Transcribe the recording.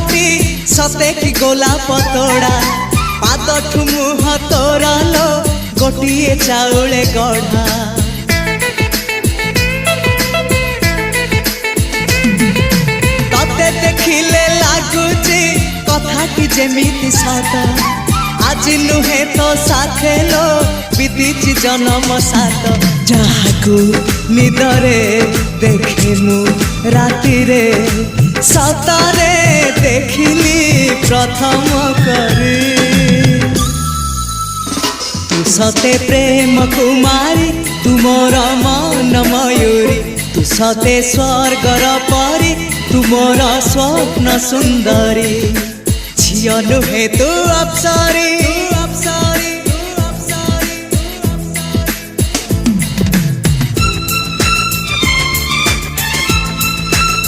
मुहटी सते कि गोलाप तोड़ा पादठु मुह तोरा लो गोटिए चाउले गढ़ा तते देखिले लागुची कथाटी जेमिति सत आज नुहे तो साथे लो विदिची जन्म सात जहाकू निदरे देखे मु राति रे सतारे देखिली प्रथम करी तू सते प्रेम कुमारी तू मोर मन मयूरी तू सते स्वर्गर परी तू मोर स्वप्न सुंदरी झियो नुहे तू अप्सरी।